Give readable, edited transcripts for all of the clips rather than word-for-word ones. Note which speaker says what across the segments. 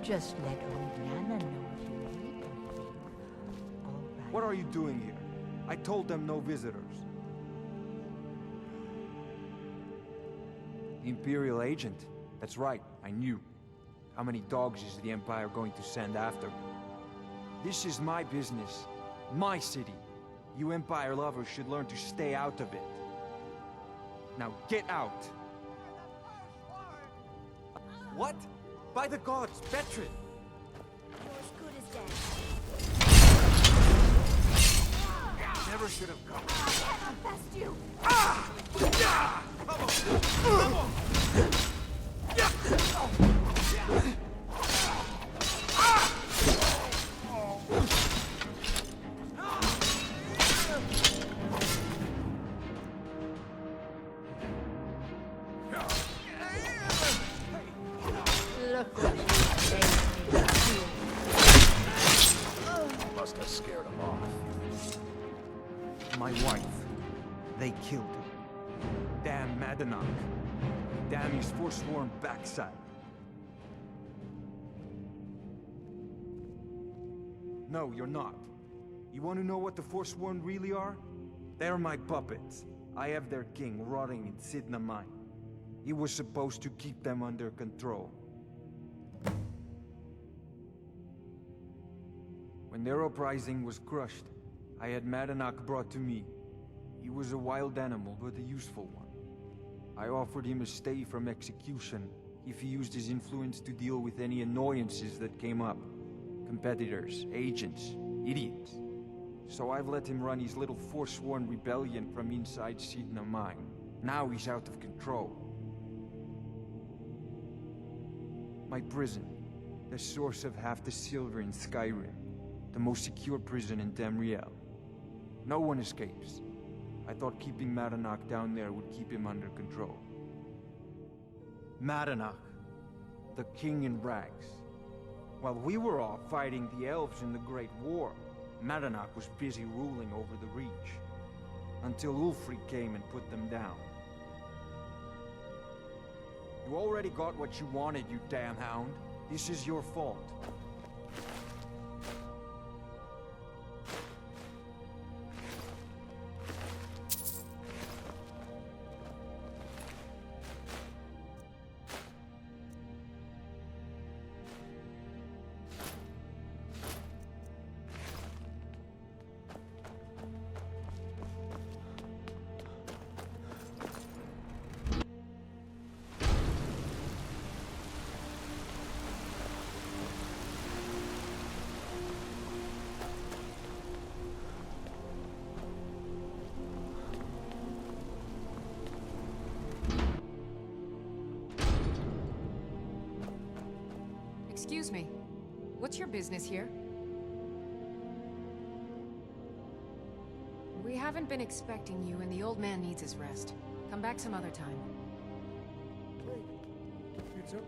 Speaker 1: just let old Nana know if you need anything. All right.
Speaker 2: What are you doing here? I told them no visitors. The Imperial agent? That's right, I knew. How many dogs is the Empire going to send after me? This is my business. My city. You Empire lovers should learn to stay out of it. Now get out! What? By the gods, Betrin!
Speaker 3: You're as good as dead.
Speaker 2: Never should have come.
Speaker 3: I'll best you!
Speaker 2: Come on! Come on!
Speaker 1: Look what you made me do.
Speaker 4: Must have scared him off.
Speaker 2: My wife. They killed her. Damn Madanach. Damn his forsworn backside. No, you're not. You want to know what the Forsworn really are? They're my puppets. I have their king rotting in Sidna Mine. He was supposed to keep them under control. When their uprising was crushed, I had Madanach brought to me. He was a wild animal, but a useful one. I offered him a stay from execution if he used his influence to deal with any annoyances that came up. Competitors, agents, idiots. So I've let him run his little Forsworn rebellion from inside Sidna Mine. Now he's out of control. My prison, the source of half the silver in Skyrim, the most secure prison in Tamriel. No one escapes. I thought keeping Madanach down there would keep him under control. Madanach, the king in rags. While we were off fighting the elves in the Great War, Madanach was busy ruling over the Reach. Until Ulfric came and put them down. You already got what you wanted, you damn hound. This is your fault.
Speaker 5: Excuse me. What's your business here? We haven't been expecting you, and the old man needs his rest. Come back some other time.
Speaker 4: It's up.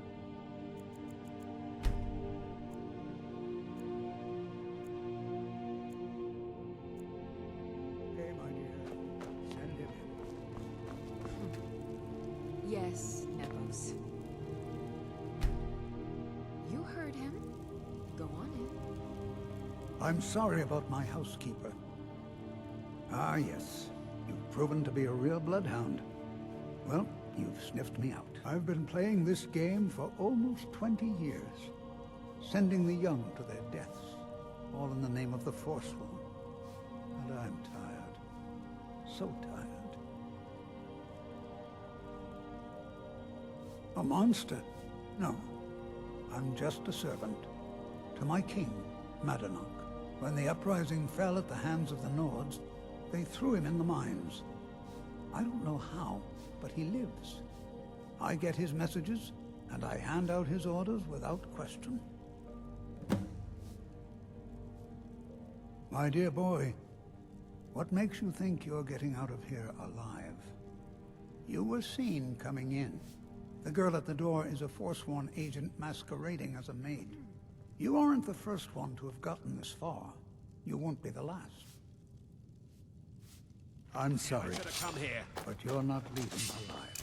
Speaker 4: Hey, my dear. Send him in.
Speaker 5: Yes, Nebos. You heard him. Go on in.
Speaker 4: I'm sorry about my housekeeper. Ah, yes. You've proven to be a real bloodhound. Well, you've sniffed me out. I've been playing this game for almost 20 years. Sending the young to their deaths. All in the name of the Forsworn. And I'm tired. So tired. A monster? No. I'm just a servant. To my king, Madanach. When the uprising fell at the hands of the Nords, they threw him in the mines. I don't know how, but he lives. I get his messages, and I hand out his orders without question. My dear boy, what makes you think you're getting out of here alive? You were seen coming in. The girl at the door is a Forsworn agent masquerading as a maid. You aren't the first one to have gotten this far. You won't be the last. I'm sorry, but you're not leaving alive.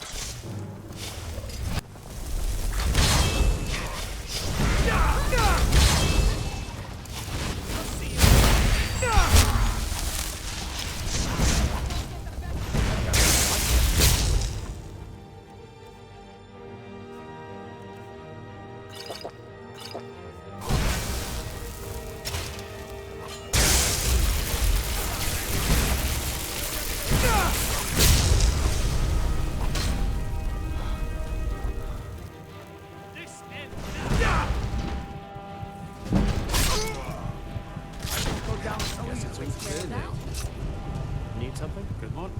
Speaker 6: Need something? Good morning.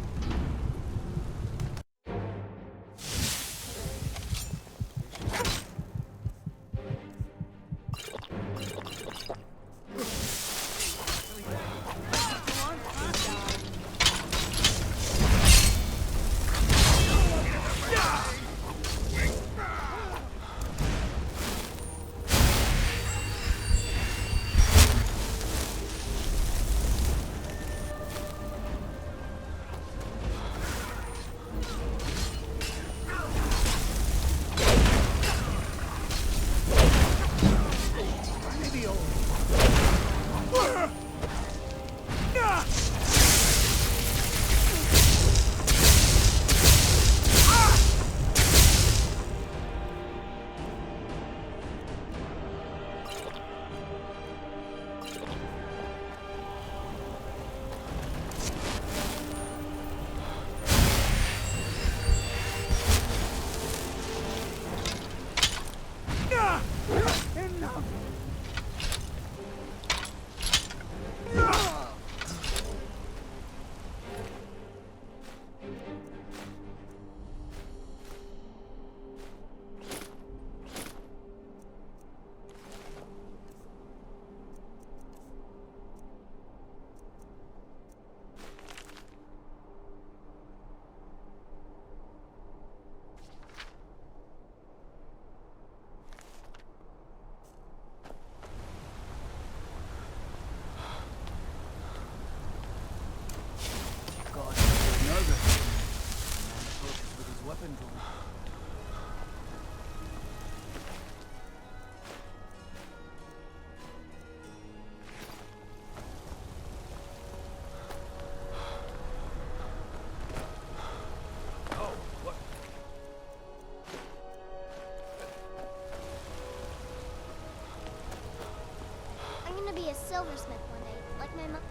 Speaker 3: Be a silversmith one day, like my mom.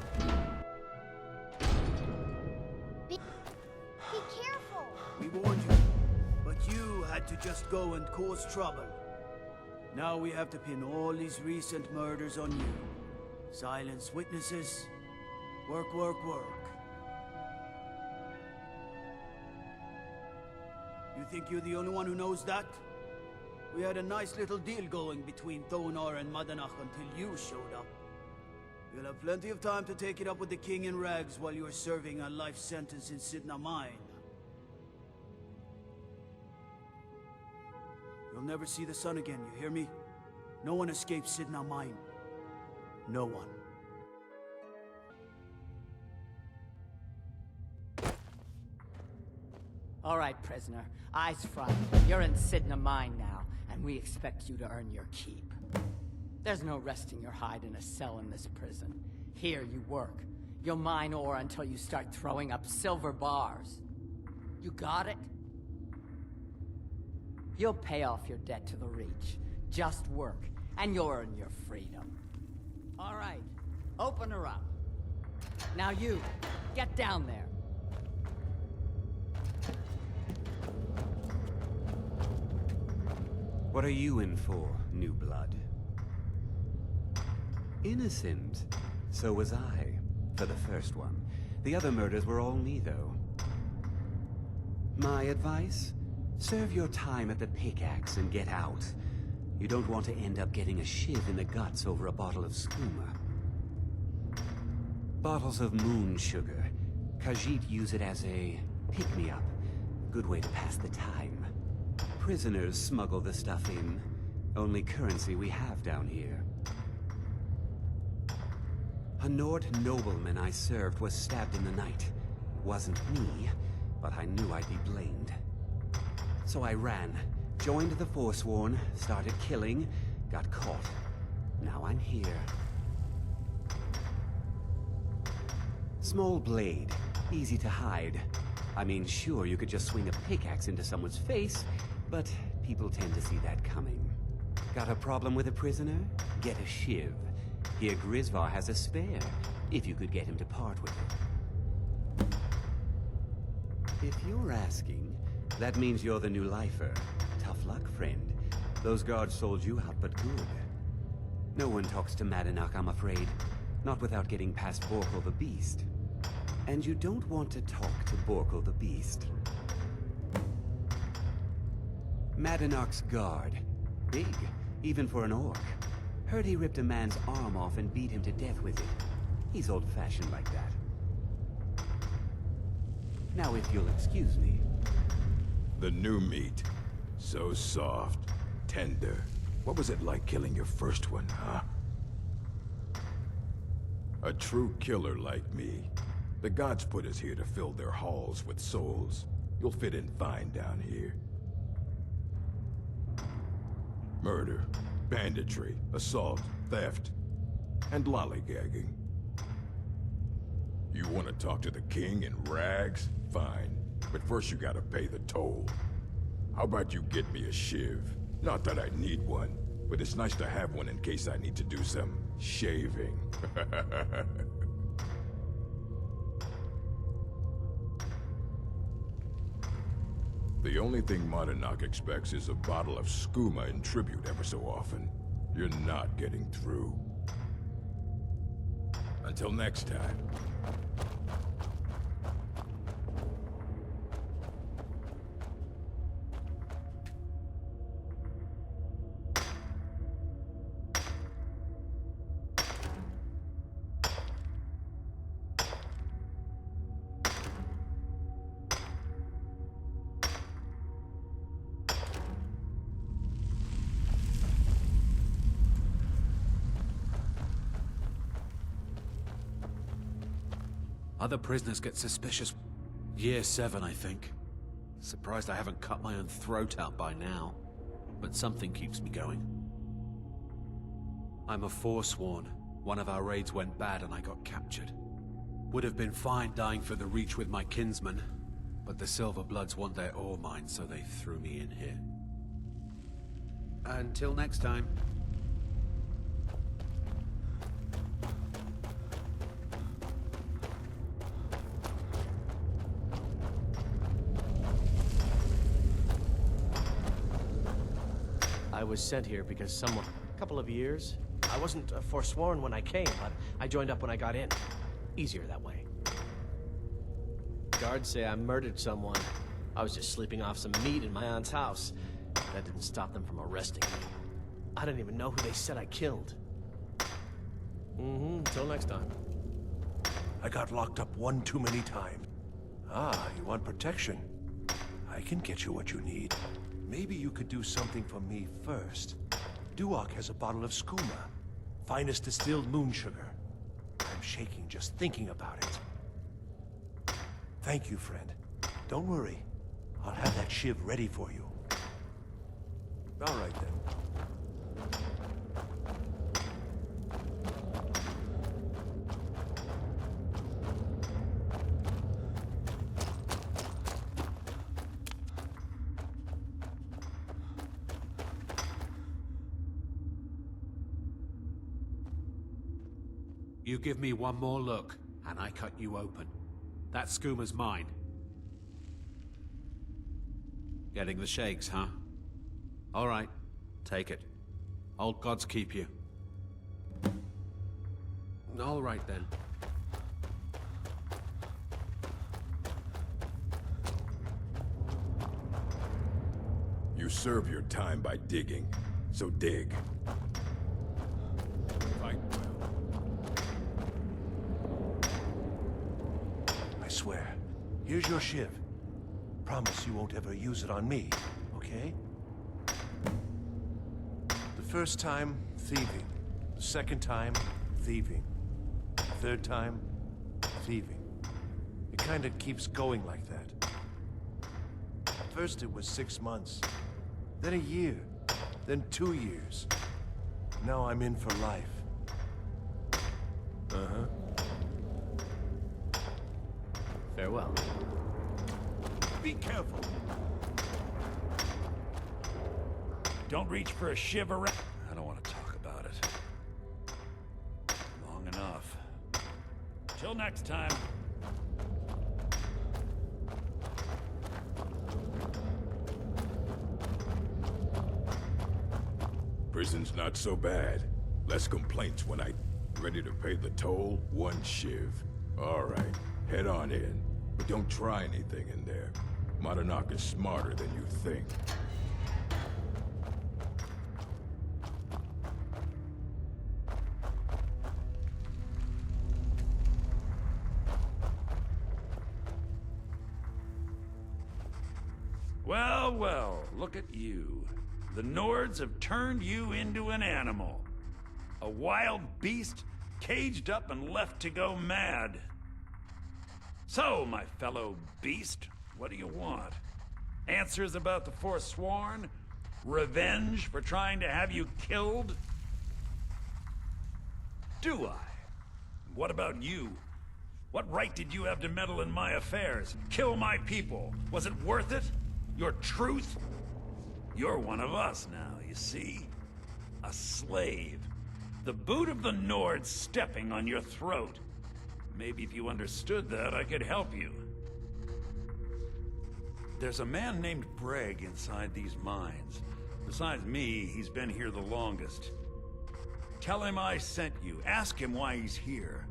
Speaker 3: Be careful!
Speaker 7: We warned you, but you had to just go and cause trouble. Now we have to pin all these recent murders on you. Silence witnesses. Work, work, work. You think you're the only one who knows that? We had a nice little deal going between Thonar and Madanach until you showed up. You'll have plenty of time to take it up with the king in rags while you're serving a life sentence in Sidna Mine. You'll never see the sun again, you hear me? No one escapes Sidna Mine. No one.
Speaker 1: All right, prisoner. Eyes front. You're in Sidna Mine now, and we expect you to earn your keep. There's no resting your hide in a cell in this prison. Here you work. You'll mine ore until you start throwing up silver bars. You got it? You'll pay off your debt to the Reach. Just work, and you'll earn your freedom. All right, open her up. Now you, get down there.
Speaker 8: What are you in for, new blood? Innocent. So was I, for the first one. The other murders were all me, though. My advice? Serve your time at the pickaxe and get out. You don't want to end up getting a shiv in the guts over a bottle of skooma. Bottles of moon sugar. Khajiit use it as a pick-me-up. Good way to pass the time. Prisoners smuggle the stuff in. Only currency we have down here. A Nord nobleman I served was stabbed in the night. Wasn't me, but I knew I'd be blamed. So I ran, joined the Forsworn, started killing, got caught, Now I'm here. Small blade, easy to hide. I mean, sure, you could just swing a pickaxe into someone's face, but people tend to see that coming. Got a problem with a prisoner? Get a shiv. Here Grisvar has a spare, if you could get him to part with it. If you're asking, that means you're the new lifer. Tough luck, friend. Those guards sold you out, but good. No one talks to Madanach, I'm afraid. Not without getting past Borkul the Beast. And you don't want to talk to Borkul the Beast. Madanach's guard. Big, even for an orc. Heard he ripped a man's arm off and beat him to death with it. He's old-fashioned like that. Now, if you'll excuse me.
Speaker 9: The new meat. So soft, tender. What was it like killing your first one, huh? A true killer like me. The gods put us here to fill their halls with souls. You'll fit in fine down here. Murder, banditry, assault, theft, and lollygagging. You want to talk to the king in rags? Fine. But first you gotta pay the toll. How about you get me a shiv? Not that I need one, but it's nice to have one in case I need to do some shaving. The only thing Madanach expects is a bottle of skooma in tribute ever so often. You're not getting through. Until next time.
Speaker 6: Other prisoners get suspicious. Year 7, I think. Surprised I haven't cut my own throat out by now. But something keeps me going. I'm a Forsworn. One of our raids went bad and I got captured. Would have been fine dying for the Reach with my kinsmen, but the Silver Bloods want their ore mine, so they threw me in here. Until next time.
Speaker 10: I was sent here because someone... a couple of years. I wasn't forsworn when I came, but I joined up when I got in. Easier that way. Guards say I murdered someone. I was just sleeping off some meat in my aunt's house. That didn't stop them from arresting me. I didn't even know who they said I killed. Until next time.
Speaker 11: I got locked up one too many times. Ah, you want protection? I can get you what you need. Maybe you could do something for me first. Duak has a bottle of skooma. Finest distilled moon sugar. I'm shaking just thinking about it. Thank you, friend. Don't worry. I'll have that shiv ready for you. All right, then.
Speaker 6: You give me one more look, and I cut you open. That skooma's mine. Getting the shakes, huh? All right, take it. Old gods keep you. All right, then.
Speaker 9: You serve your time by digging, so dig. Fight well.
Speaker 11: I swear. Here's your shiv. Promise you won't ever use it on me, okay? The first time, thieving. The second time, thieving. The third time, thieving. It kinda keeps going like that. First it was 6 months, then a year, then 2 years. Now I'm in for life. Uh-huh.
Speaker 10: Farewell.
Speaker 12: Be careful. Don't reach for a shiv around. I don't want to talk about it. Long enough. Till next time.
Speaker 9: Prison's not so bad. Less complaints when I... Ready to pay the toll? 1 shiv. Alright, head on in. But don't try anything in there. Monarch is smarter than you think.
Speaker 12: Well, well, look at you. The Nords have turned you into an animal. A wild beast, caged up and left to go mad. So, my fellow beast, what do you want? Answers about the Forsworn? Revenge for trying to have you killed? Do I? What about you? What right did you have to meddle in my affairs? Kill my people? Was it worth it? Your truth? You're one of us now, you see? A slave. The boot of the Nord stepping on your throat. Maybe if you understood that, I could help you. There's a man named Breg inside these mines. Besides me, he's been here the longest. Tell him I sent you. Ask him why he's here.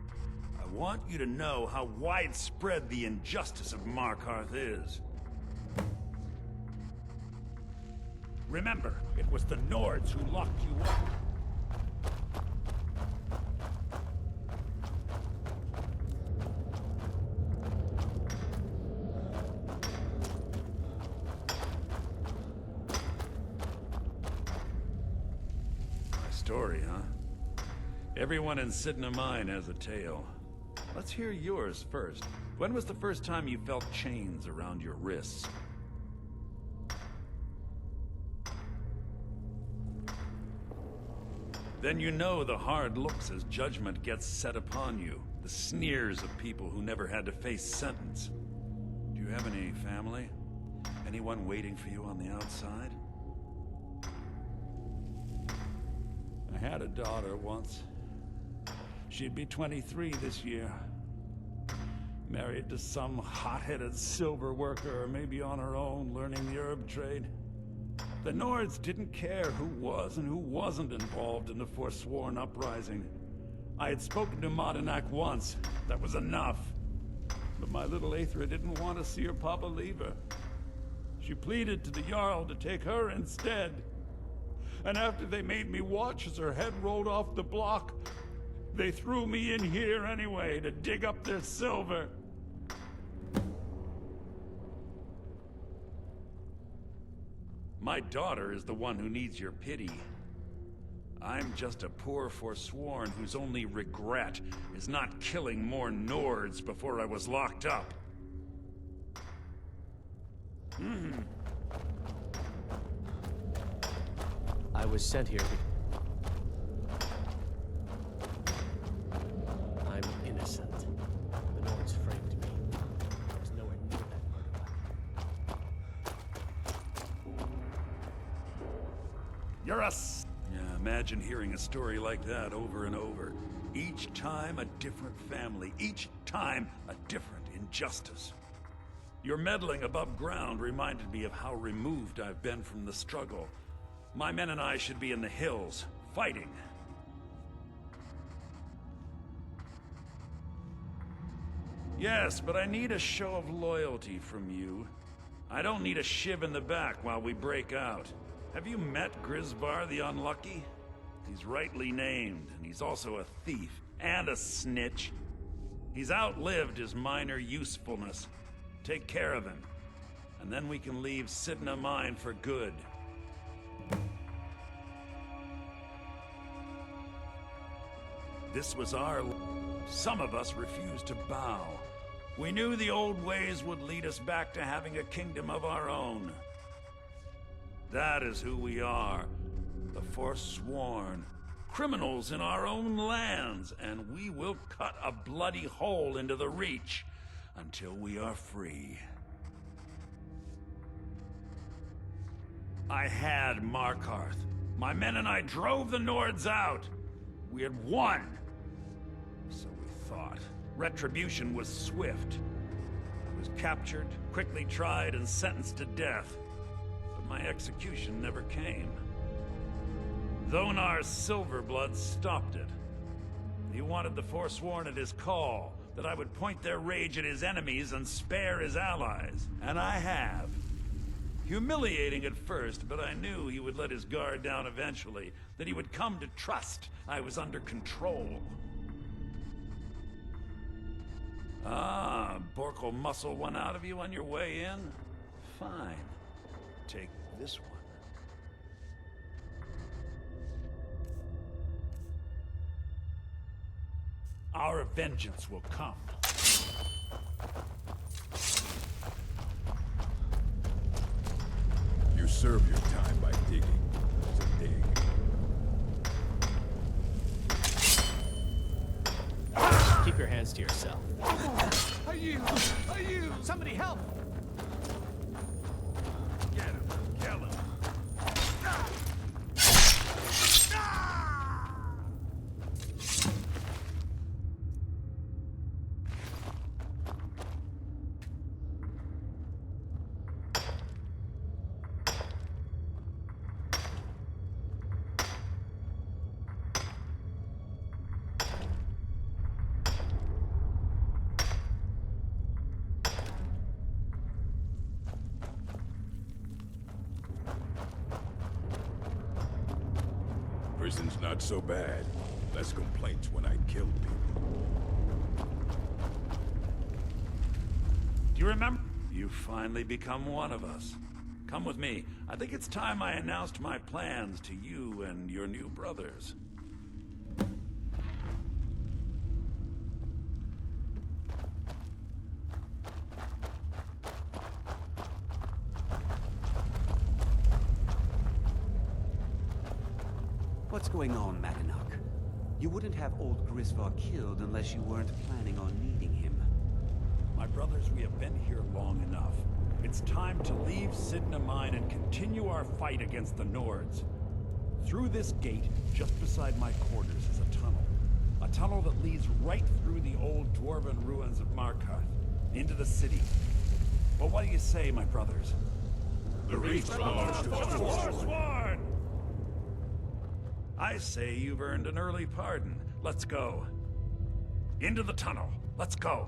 Speaker 12: I want you to know how widespread the injustice of Markarth is. Remember, it was the Nords who locked you up. My story, huh? Everyone in Sidna Mine has a tale. Let's hear yours first. When was the first time you felt chains around your wrists? Then you know the hard looks as judgment gets set upon you. The sneers of people who never had to face sentence. Do you have any family? Anyone waiting for you on the outside? I had a daughter once. She'd be 23 this year. Married to some hot-headed silver worker, or maybe on her own, learning the herb trade. The Nords didn't care who was and who wasn't involved in the Forsworn uprising. I had spoken to Monarch once. That was enough. But my little Aethra didn't want to see her papa leave her. She pleaded to the Jarl to take her instead. And after they made me watch as her head rolled off the block, they threw me in here anyway to dig up their silver. My daughter is the one who needs your pity. I'm just a poor Forsworn whose only regret is not killing more Nords before I was locked up.
Speaker 10: I was sent here I'm innocent. The Nords framed me. I was nowhere near that murder.
Speaker 12: You're a Yeah, imagine hearing a story like that over and over. Each time a different family, each time a different injustice. Your meddling above ground reminded me of how removed I've been from the struggle. My men and I should be in the hills, fighting. Yes, but I need a show of loyalty from you. I don't need a shiv in the back while we break out. Have you met Grisvar the Unlucky? He's rightly named, and he's also a thief and a snitch. He's outlived his minor usefulness. Take care of him, and then we can leave Sidna Mine for good. This was our... Some of us refused to bow. We knew the old ways would lead us back to having a kingdom of our own. That is who we are. The Forsworn. criminals in our own lands, and we will cut a bloody hole into the Reach until we are free. I had Markarth. My men and I drove the Nords out. We had won. So we thought. Retribution was swift. I was captured, quickly tried, and sentenced to death. But my execution never came. Thonar's Silverblood stopped it. He wanted the Forsworn at his call, that I would point their rage at his enemies and spare his allies. And I have. Humiliating at first, but I knew he would let his guard down eventually, that he would come to trust I was under control. Ah, Bork will muscle one out of you on your way in? Fine. Take this one. Our vengeance will come.
Speaker 9: You serve your time by digging. So dig.
Speaker 10: Keep your hands to yourself.
Speaker 12: Are you?
Speaker 10: Somebody help!
Speaker 12: Get him. Kill him.
Speaker 9: Prison's not so bad. Less complaints when I kill people.
Speaker 12: Do you remember? You've finally become one of us. Come with me. I think it's time I announced my plans to you and your new brothers.
Speaker 8: What's going on, Madanach? You wouldn't have old Grisvar killed unless you weren't planning on needing him.
Speaker 12: My brothers, we have been here long enough. It's time to leave Sidna Mine and continue our fight against the Nords. Through this gate, just beside my quarters, is a tunnel. A tunnel that leads right through the old dwarven ruins of Markarth, into the city. Well, what do you say, my brothers?
Speaker 9: The Reach belongs to the
Speaker 12: Forsworn! I say you've earned an early pardon. Let's go. Into the tunnel. Let's go.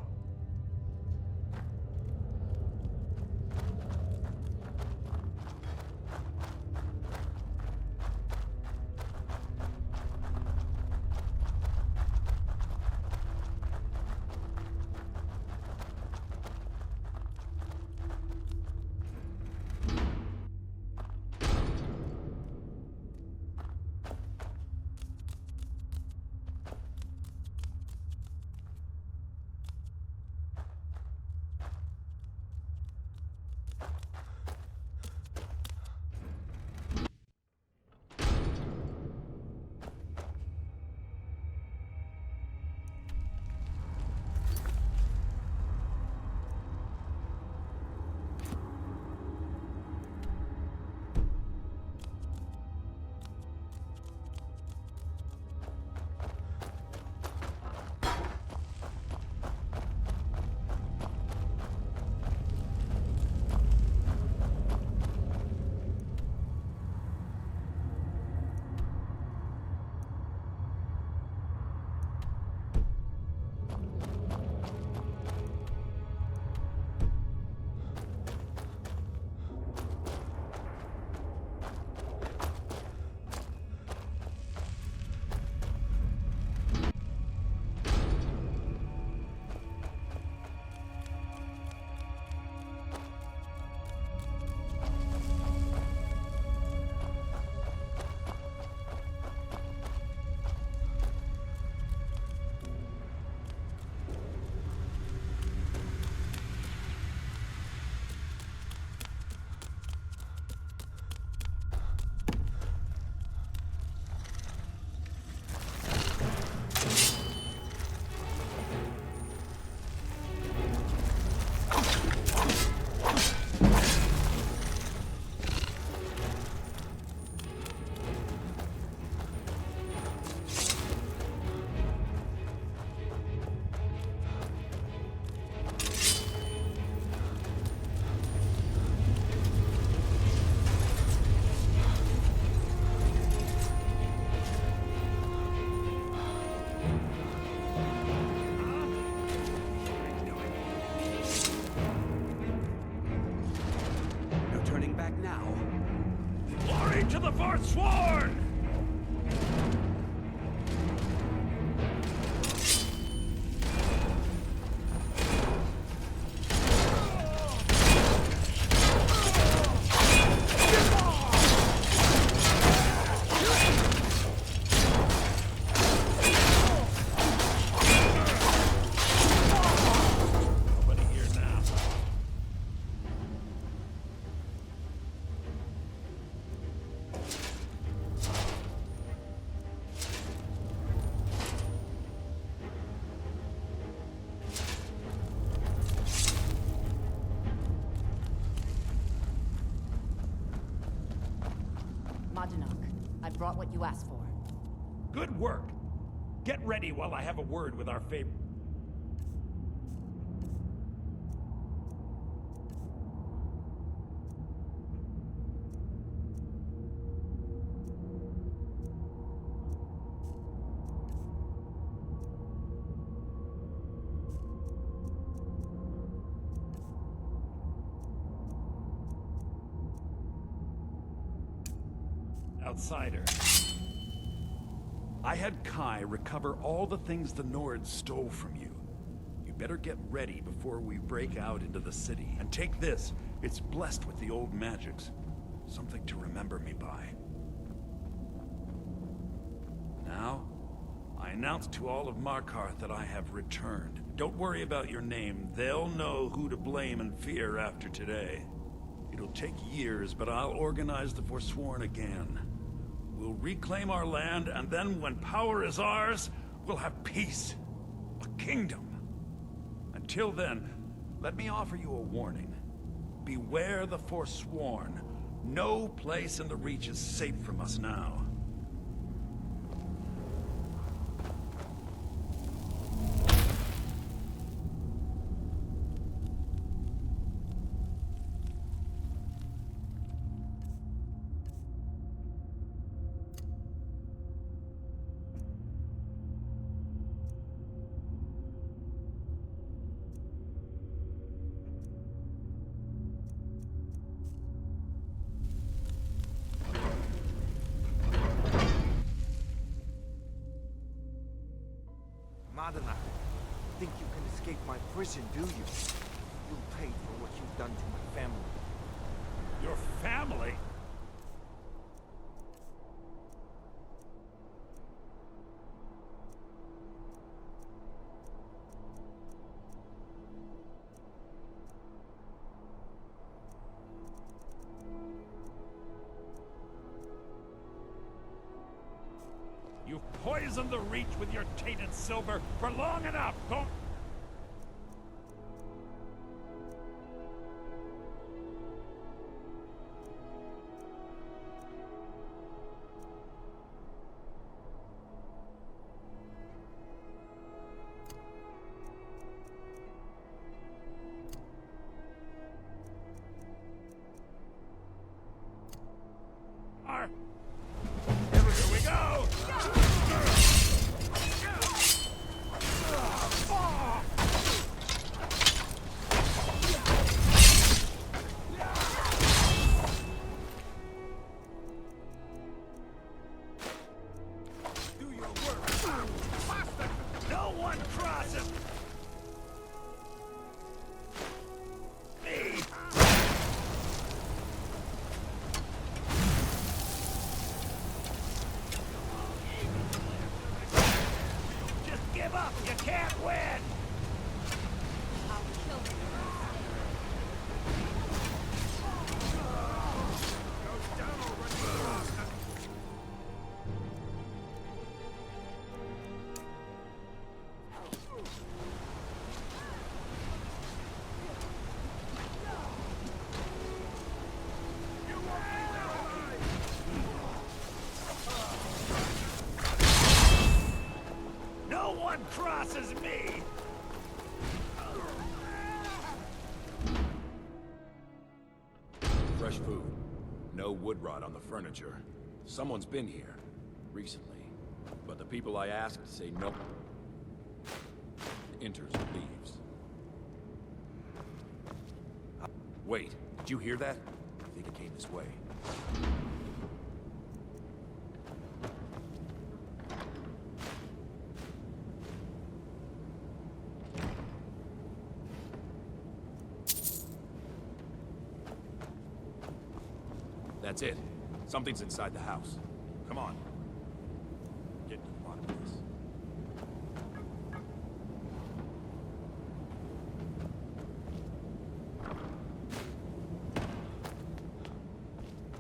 Speaker 6: going back now?
Speaker 12: Glory to the Forsworn!
Speaker 1: I brought what you asked for.
Speaker 12: Good work. Get ready while I have a word with our favorite. Outsider. I had Kai recover all the things the Nords stole from you. You better get ready before we break out into the city. And take this. It's blessed with the old magics. Something to remember me by. Now, I announce to all of Markarth that I have returned. Don't worry about your name. They'll know who to blame and fear after today. It'll take years, but I'll organize the Forsworn again. We'll reclaim our land, and then when power is ours, we'll have peace. A kingdom. Until then, let me offer you a warning. Beware the Forsworn. No place in the Reach is safe from us now.
Speaker 2: Madana, think you can escape my prison, do you? You'll pay for what you've done to my family.
Speaker 12: Your family? You've poisoned the Reach with your tainted silver for long enough! Don't... Here we go! Do your work! Faster! No one crosses me! Just give up! You can't win!
Speaker 5: I'll kill you.
Speaker 12: No one crosses me!
Speaker 9: Fresh food. No wood rot on the furniture. Someone's been here. Recently. But the people I asked say no. Enters and leaves. Wait, did you hear that? think it came this way. That's it. Something's inside the house. Come on. Get to the bottom of this.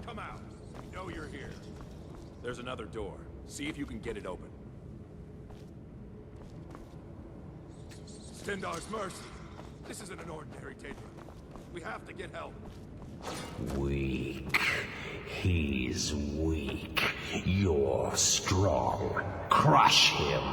Speaker 9: Come out. We know you're here. There's another door. See if you can get it open. $10 mercy. This isn't an ordinary taper. We have to get help.
Speaker 13: Weak. He's weak. You're strong. Crush him.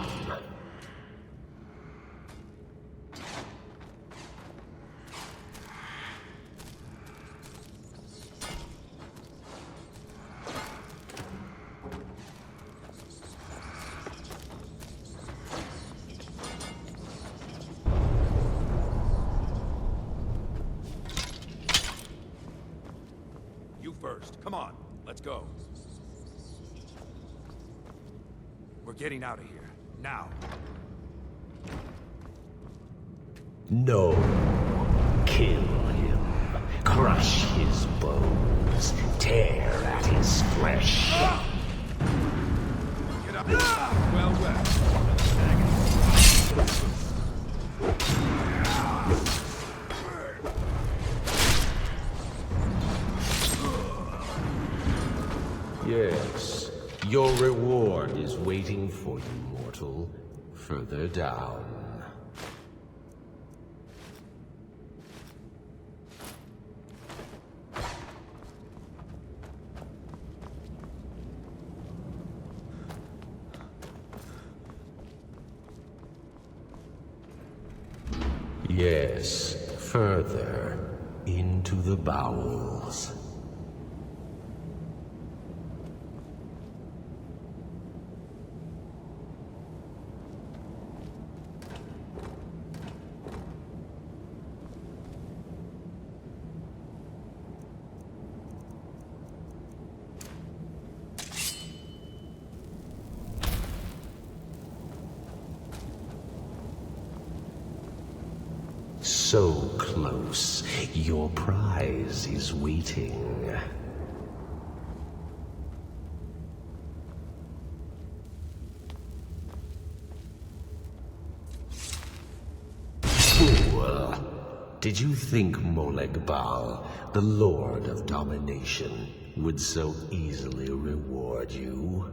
Speaker 9: First. Come on, let's go. We're getting out of here. Now.
Speaker 13: No. Kill him. Crush his bones. Tear at his flesh.
Speaker 9: Get up. Well, well.
Speaker 13: Yes, your reward is waiting for you, mortal, further down. Yes, further into the bowels. So close, your prize is waiting. Fool! Did you think Molegbal, the Lord of Domination, would so easily reward you?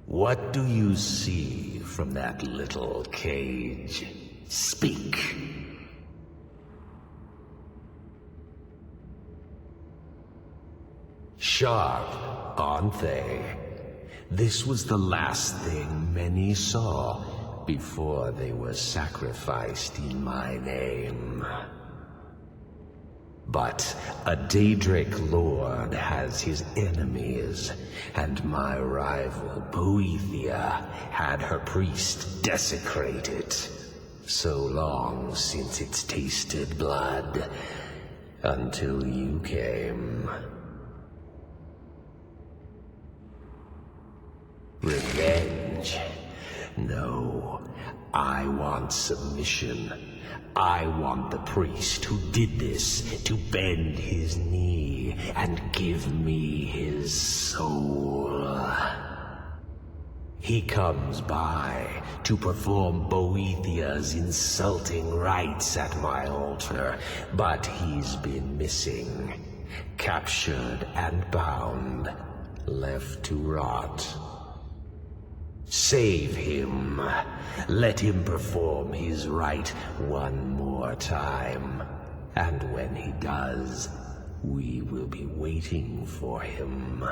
Speaker 13: What do you see from that little cage? Speak. Sharp, aren't they? This was the last thing many saw before they were sacrificed in my name. But a Daedric lord has his enemies, and my rival Boethia had her priest desecrated. So long since it's tasted blood, until you came. Revenge? No, I want submission. I want the priest who did this to bend his knee and give me his soul. He comes by to perform Boethia's insulting rites at my altar, but he's been missing, captured and bound, left to rot. Save him. Let him perform his rite one more time. And when he does, we will be waiting for him.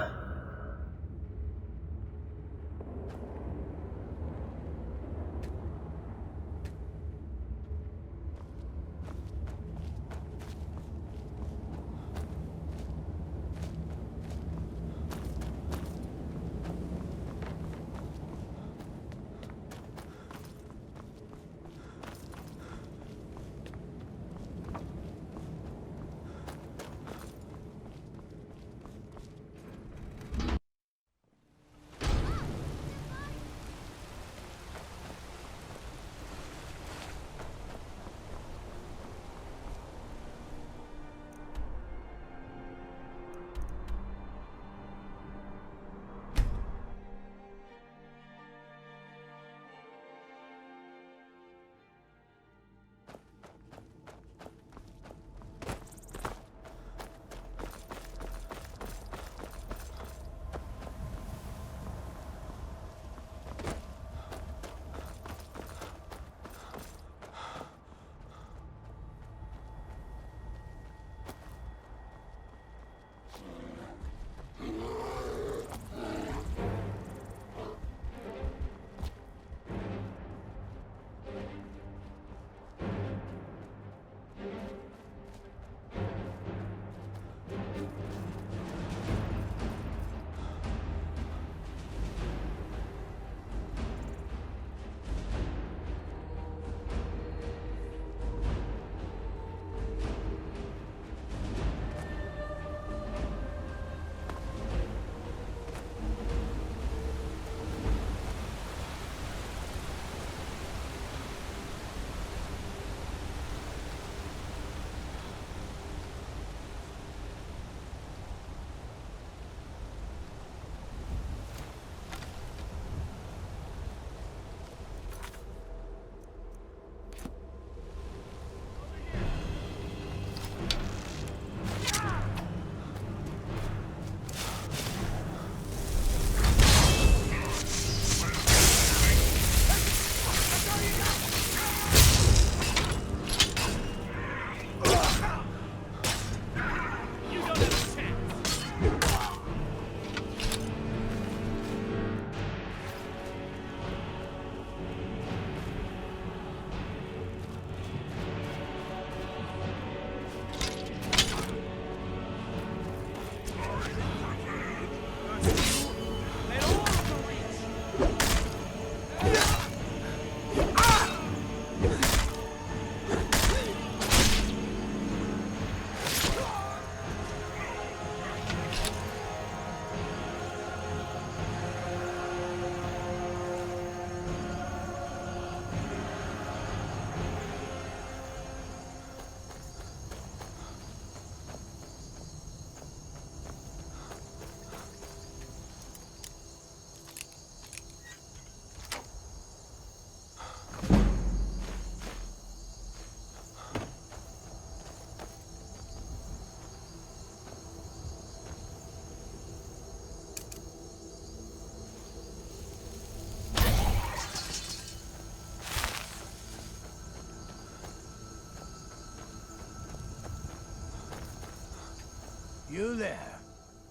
Speaker 14: You there?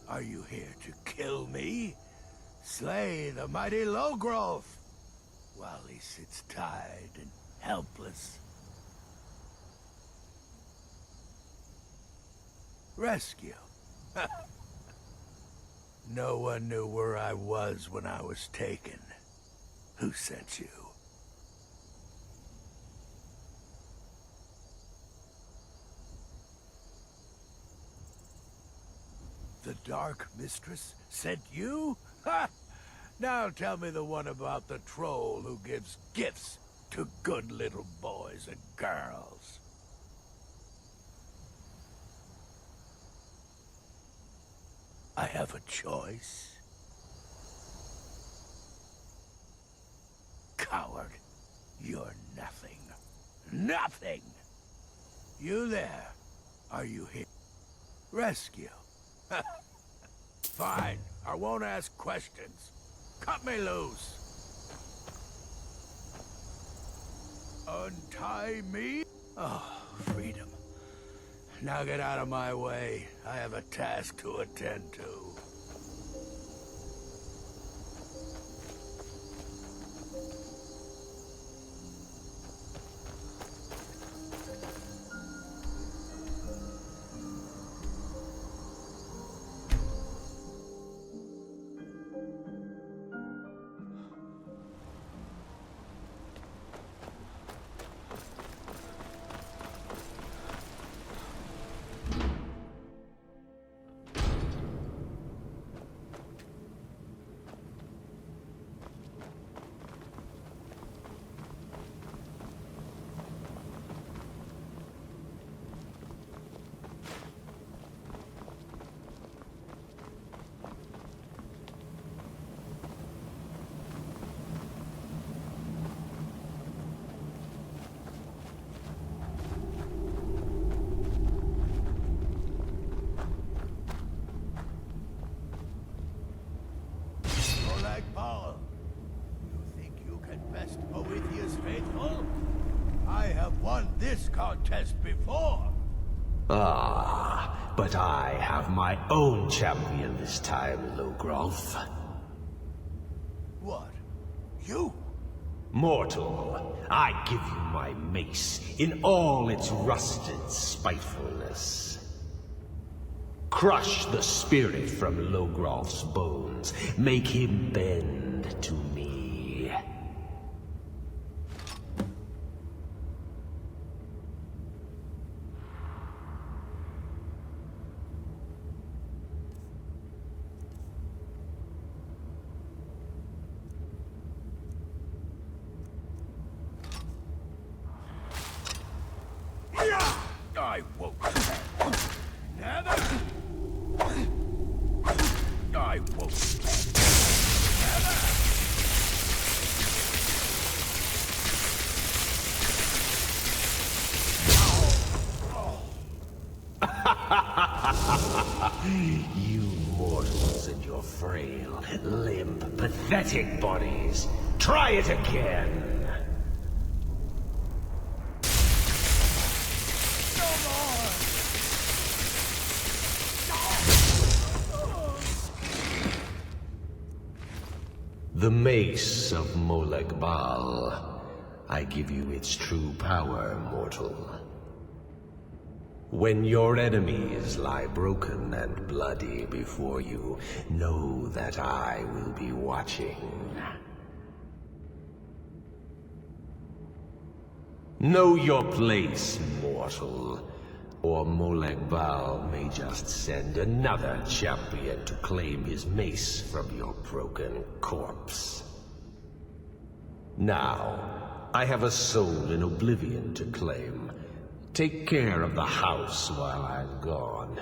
Speaker 14: Are you here to kill me? Slay the mighty Logrove, while he sits tied and helpless. Rescue? No one knew where I was when I was taken. Who sent you? The Dark Mistress sent you? Ha! Now tell me the one about the troll who gives gifts to good little boys and girls. I have a choice. Coward, you're nothing. Nothing! You there? Are you here? Rescue? Fine, I won't ask questions. Cut me loose. Untie me? Oh, freedom. Now get out of my way. I have a task to attend to. This contest before.
Speaker 13: Ah, but I have my own champion this time, Logrolf.
Speaker 14: What? You?
Speaker 13: Mortal, I give you my mace in all its rusted spitefulness. Crush the spirit from Logrolf's bones. Make him bend to me.
Speaker 14: I won't. Never. I won't. Never.
Speaker 13: You mortals and your frail, limp, pathetic bodies. Try it again. The Mace of Molag Bal. I give you its true power, mortal. When your enemies lie broken and bloody before you, know that I will be watching. Know your place, mortal. Or Molag Bal may just send another champion to claim his mace from your broken corpse. Now, I have a soul in Oblivion to claim. Take care of the house while I'm gone.